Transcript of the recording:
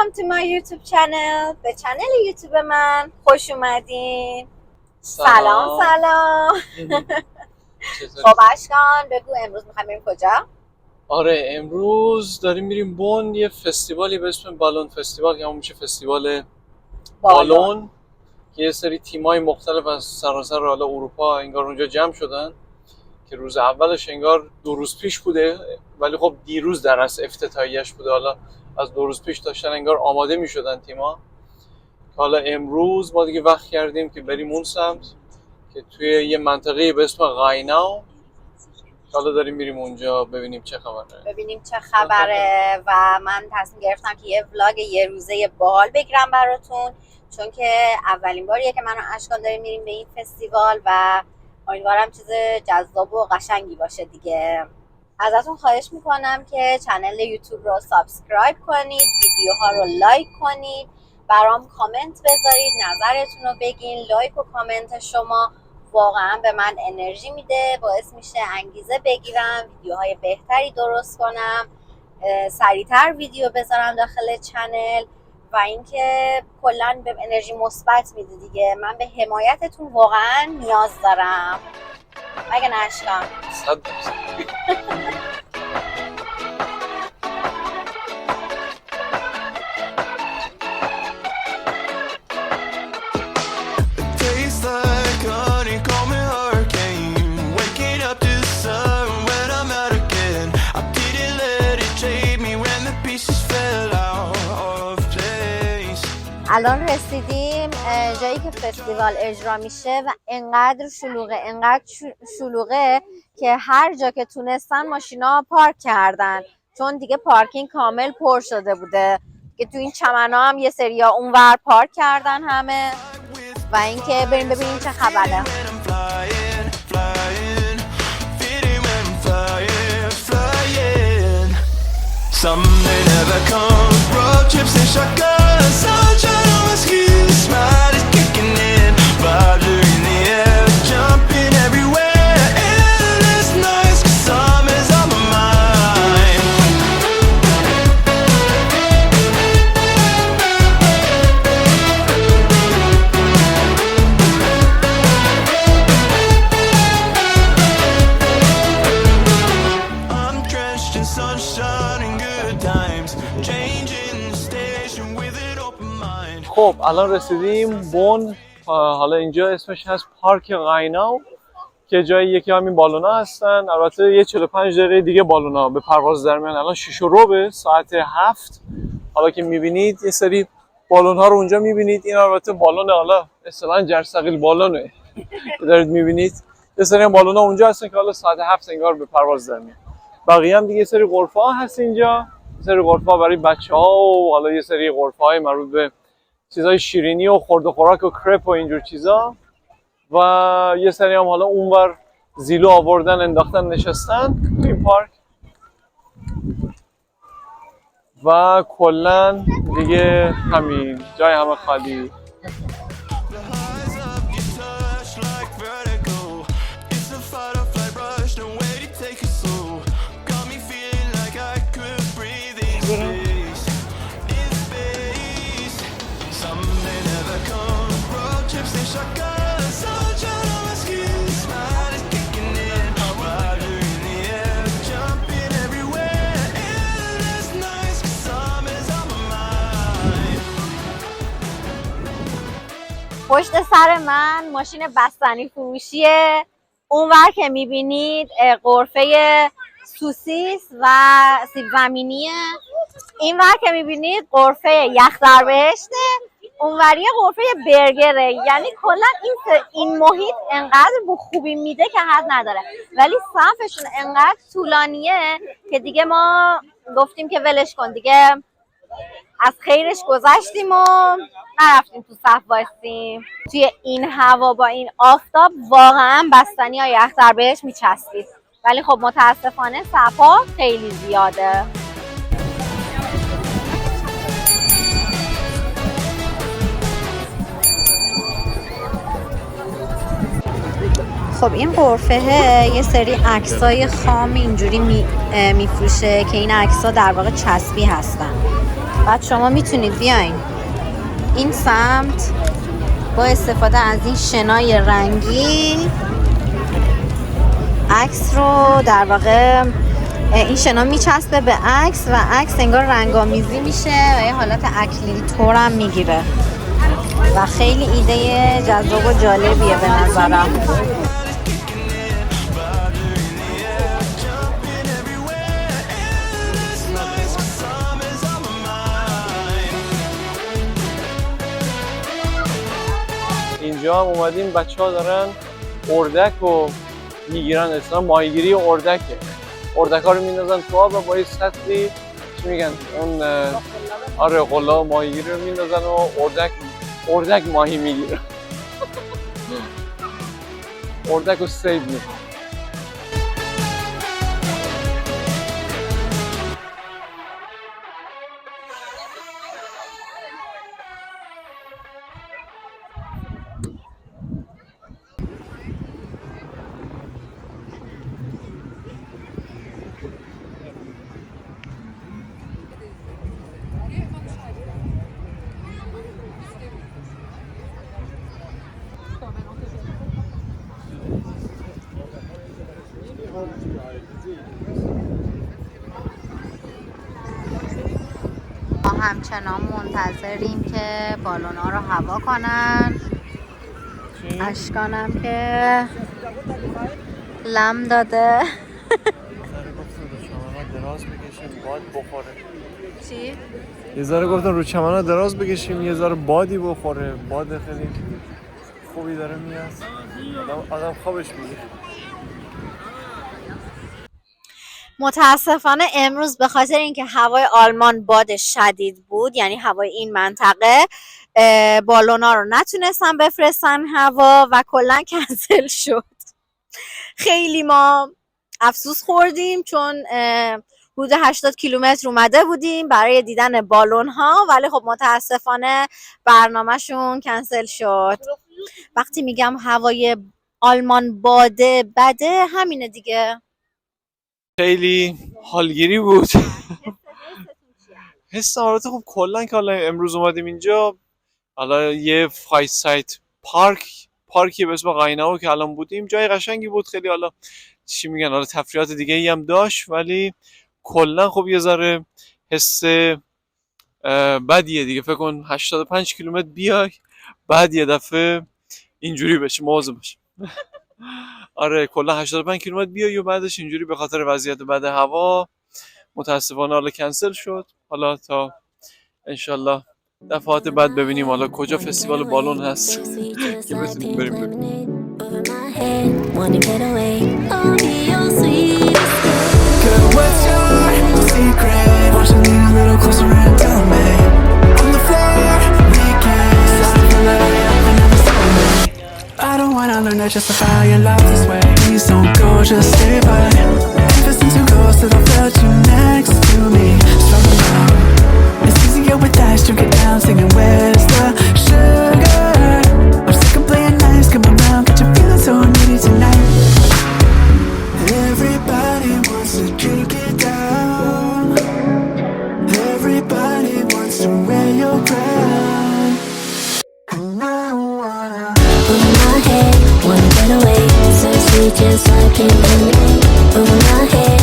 Welcome to my YouTube channel. به چنل یوتیوب من خوش اومدین. سلام. خب اشکان بگو امروز میخوایم بریم کجا؟ آره امروز داریم میریم بن، یه فستیوالی به اسم بالون فستیوال که همون میشه فستیوال بالون که یه سری تیمای مختلف از سراسر حالا اروپا انگار اونجا جمع شدن که روز اولش انگار 2 روز پیش بوده ولی خب دیروز در اصل افتتاحیه‌اش بوده. حالا از 2 روز پیش داشتن انگار آماده میشدن تیما. حالا امروز ما دیگه وقت کردیم که بریم اون سمت که توی یه منطقه به اسم غایناو. حالا داریم میریم اونجا ببینیم چه خبره و من تصمیم گرفتم که یه ولاگ یه روزه باحال بگیرم براتون، چون که اولین باریه که من و اشکان داریم میریم به این فستیوال و امیدوارم چیز جذاب و قشنگی باشه دیگه. ازتون خواهش میکنم که چنل یوتیوب رو سابسکرایب کنید، ویدیوها رو لایک کنید، برام کامنت بذارید، نظرتون رو بگین. لایک و کامنت شما واقعا به من انرژی میده، باعث میشه انگیزه بگیرم ویدیوهای بهتری درست کنم، سریعتر ویدیو بذارم داخل چنل و اینکه کلا به انرژی مثبت میده دیگه. من به حمایتتون واقعا نیاز دارم، مگه نه اشکان؟ 100%. الان رسیدیم جایی که فستیوال اجرا میشه و انقدر شلوغه که هر جا که تونستن ماشینا پارک کردن، چون دیگه پارکینگ کامل پر شده بوده که تو این چمنا هم یه سریا اونور پارک کردن همه. و اینکه بریم ببینیم چه خبره. Someday never comes, road trips and shotguns, sunshine on my skin, smile is kicking in, vibes are in the air, jumping everywhere, endless nights, 'cause summer's on my mind. I'm drenched in sunshine and خب الان رسیدیم بن. حالا اینجا اسمش هست پارک غایناو که جای یکی همین بالونا هستن. البته یه 45 دقیقه دیگه بالونا به پرواز در میان. الان 6:15 ساعت 7. حالا که میبینید یه سری بالون ها رو اونجا میبینید. این البته بالون حالا اصطلاحاً جرثقیل بالونه که دارید میبینید. یه سری بالون ها اونجا هستن که حالا ساعت 7 انگار به پرواز در میان. بقیه هم دیگه یه سری غرفه ها هست اینجا. یه سری غرفه ها برای بچه‌ها و حالا یه سری غرفه های مربوط به چیزای شیرینی و خورد و خوراک و کرپ و اینجور چیزا. و یه سری هم حالا اونور زیلو آوردن انداختن نشستن تو این پارک. و کلا دیگه همین جای همه خالی. پشت سر من ماشین بستنی فروشیه. اونور که میبینید غرفه سوسیس و سیب زمینیه. اینور که میبینید غرفه یخ در بهشته. اونوری غرفه برگره. یعنی کلا این محیط انقدر به خوبی میده که حد نداره، ولی صفشون انقدر طولانیه که دیگه ما گفتیم که ولش کن دیگه، از خیرش گذشتیم و نرفتیم تو صف وایسیم. توی این هوا با این آفتاب واقعا بستنی ها یخ در بهش میچسبید، ولی خب متاسفانه صفا خیلی زیاده. خب این غرفه یه سری عکسای خام اینجوری میفروشه که این عکس‌ها در واقع چسبی هستن. بعد شما میتونید بیاین این سمت با استفاده از این شنای رنگی عکس رو در واقع این شنا میچسبه به عکس و عکس انگار رنگامیزی میشه و یه حالت اکلیل طور هم میگیره و خیلی ایده جذاب و جالبیه به نظرم. اینجا هم اومدیم بچه ها دارن اردک رو میگیرن، اصلا ماهیگیری اردکه. اردک ها رو میندازن تو آب و با یه سطلی چی میگن اون آره قلا ماهیگیری رو میندازن و اردک ماهی میگیرن. اردک رو سید میکنن. ما همچنان منتظریم که بالونا رو هوا کنن. اشکانم که لم داده. دراز بکشیم باد بخوره. چی؟ یه ذره گفتن رو چمن‌ها دراز بکشیم یه ذره بادی بخوره. باد خیلی خوبی داره میاد. آدم خوابش میگیره. متاسفانه امروز به خاطر اینکه هوای آلمان باد شدید بود، یعنی هوای این منطقه، بالونا رو نتونستن بفرستن هوا و کلا کنسل شد. خیلی ما افسوس خوردیم چون حدود 80 کیلومتر اومده بودیم برای دیدن بالون ها، ولی خب متاسفانه برنامهشون کنسل شد. وقتی میگم هوای آلمان باده بده همینه دیگه. خیلی حالگیری بود. حسم البته خب کلا که حالا امروز اومدیم اینجا، حالا یه فای سایت پارکی به اسم قایناو که الان بودیم جای قشنگی بود خیلی. حالا چی میگن حالا تفریحات دیگه ای هم داشت ولی کلا خب یه ذره حس بدیه دیگه. فکر کن 85 کیلومتر بیای بعد یه دفعه اینجوری بشه مواظب باش. آره کلا 85 کیلومتر بیای و بعدش اینجوری به خاطر وضعیت بد هوا متاسفانه حالا کنسل شد. حالا تا انشالله دفعات بعد ببینیم حالا کجا فستیوال بالون هست که بتونیم بریم ببینیم. I don't wanna learn to justify your love this way. Please don't go, just stay by. Listen to ghosts that I felt you next to me. Struggle now. It's easier with ice, drink it down, singing where's the sugar? I'm sick of playing nice, come around, get you feeling so needy tonight. Everybody wants to drink it down. Everybody wants to wear your crown. And I don't wanna over my head, wanna get away. So sweet, just like in the over my head.